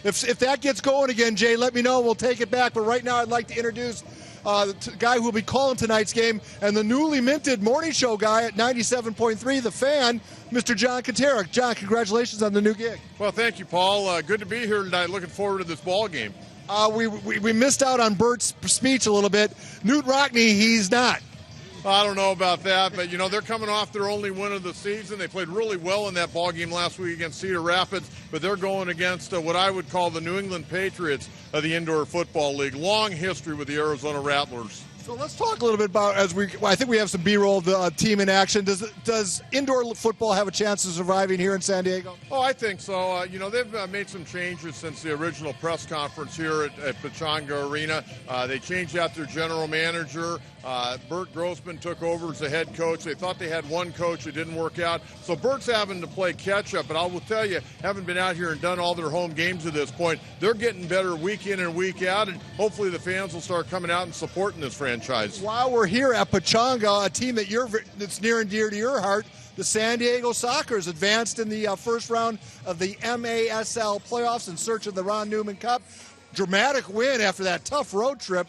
If that gets going again, Jay, let me know. We'll take it back. But right now, I'd like to introduce the guy who will be calling tonight's game and the newly minted morning show guy at 97.3, The Fan, Mr. John Kentera. John, congratulations on the new gig. Well, thank you, Paul. Good to be here tonight. Looking forward to this ball game. We missed out on Bert's speech a little bit. Newt Rockne, he's not. I don't know about that, but, they're coming off their only win of the season. They played really well in that ball game last week against Cedar Rapids, but they're going against what I would call the New England Patriots of the Indoor Football League. Long history with the Arizona Rattlers. So let's talk a little bit about, I think we have some B-roll of the team in action. Does indoor football have a chance of surviving here in San Diego? Oh, I think so. They've made some changes since the original press conference here at Pechanga Arena. They changed out their general manager. Bert Grossman took over as the head coach. They thought they had one coach. It didn't work out. So Bert's having to play catch-up. But I will tell you, having been out here and done all their home games at this point, they're getting better week in and week out, and hopefully the fans will start coming out and supporting this franchise. While we're here at Pechanga, a team that's near and dear to your heart, the San Diego Sockers advanced in the first round of the MASL playoffs in search of the Ron Newman Cup. Dramatic win after that tough road trip.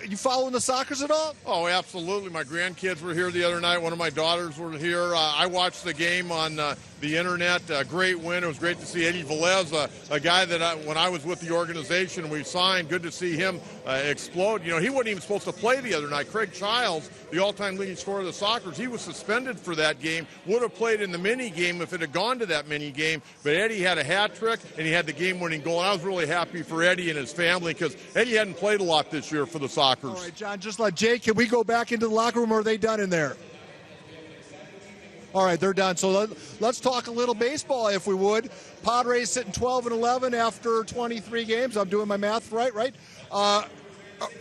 You following the Sockers at all? Oh, absolutely. My grandkids were here the other night. One of my daughters were here. I watched the game on the internet. Great win. It was great to see Eddie Velez, a guy that when I was with the organization we signed, good to see him explode. He wasn't even supposed to play the other night. Craig Childs, the all-time leading scorer of the Sockers, he was suspended for that game. Would have played in the mini game if it had gone to that mini game. But Eddie had a hat trick, and he had the game-winning goal. And I was really happy for Eddie and his family because Eddie hadn't played a lot this year for the Sockers. All right, John, just like Jake, can we go back into the locker room, or are they done in there? All right, they're done. So let's talk a little baseball, if we would. Padres sitting 12-11 after 23 games. I'm doing my math right?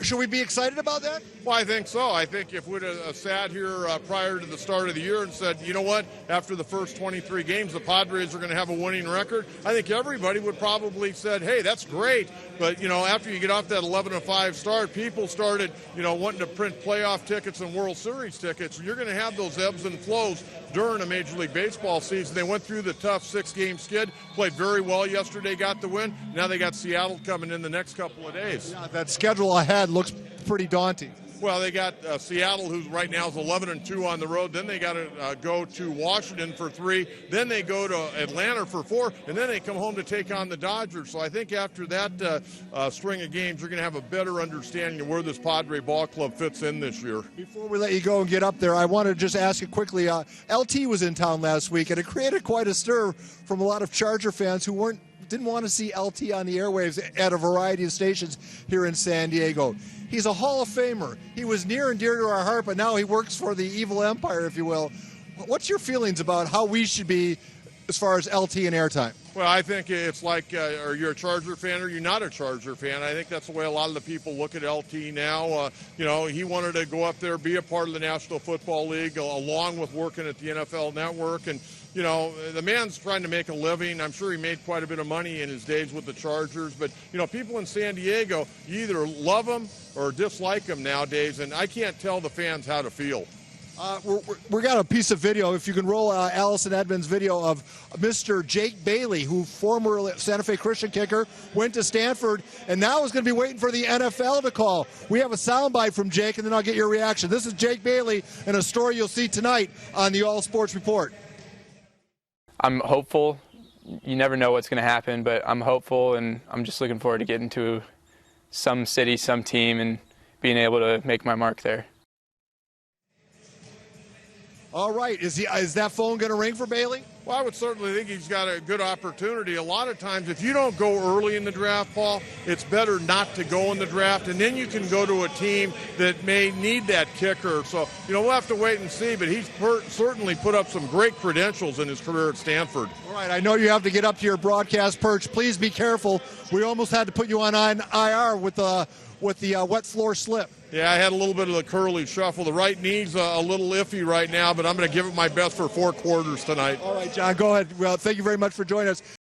Should we be excited about that? Well, I think so. I think if we'd have sat here prior to the start of the year and said, you know what, after the first 23 games, the Padres are going to have a winning record, I think everybody would probably said, hey, that's great. But, after you get off that 11-5 start, people started, wanting to print playoff tickets and World Series tickets. And you're going to have those ebbs and flows during a Major League Baseball season. They went through the tough 6-game skid, played very well yesterday, got the win. Now they got Seattle coming in the next couple of days. Yeah, that schedule ahead looks pretty daunting. Well, they got Seattle, who right now is 11-2 on the road. Then they got to go to Washington for 3. Then they go to Atlanta for 4. And then they come home to take on the Dodgers. So I think after that string of games, you're going to have a better understanding of where this Padre ball club fits in this year. Before we let you go and get up there, I want to just ask you quickly. LT was in town last week, and it created quite a stir from a lot of Charger fans who didn't want to see LT on the airwaves at a variety of stations here in San Diego. He's a Hall of Famer. He was near and dear to our heart, but now he works for the evil empire, if you will. What's your feelings about how we should be as far as LT and airtime? Well, I think it's like, are you a Charger fan or you're not a Charger fan? I think that's the way a lot of the people look at LT now. He wanted to go up there, be a part of the National Football League, along with working at the NFL Network. And, the man's trying to make a living. I'm sure he made quite a bit of money in his days with the Chargers. But, people in San Diego, you either love him or dislike him nowadays. And I can't tell the fans how to feel. We got a piece of video, if you can roll Allison Edmonds' video of Mr. Jake Bailey, who former Santa Fe Christian kicker, went to Stanford, and now is going to be waiting for the NFL to call. We have a soundbite from Jake, and then I'll get your reaction. This is Jake Bailey and a story you'll see tonight on the All Sports Report. I'm hopeful. You never know what's going to happen, but I'm hopeful, and I'm just looking forward to getting to some city, some team, and being able to make my mark there. All right. Is that phone going to ring for Bailey? Well, I would certainly think he's got a good opportunity. A lot of times, if you don't go early in the draft, Paul, it's better not to go in the draft, and then you can go to a team that may need that kicker. So, we'll have to wait and see, but he's certainly put up some great credentials in his career at Stanford. All right, I know you have to get up to your broadcast perch. Please be careful. We almost had to put you on IR with the wet floor slip. Yeah, I had a little bit of the curly shuffle. The right knee's a little iffy right now, but I'm going to give it my best for 4 quarters tonight. All right, John, go ahead. Well, thank you very much for joining us.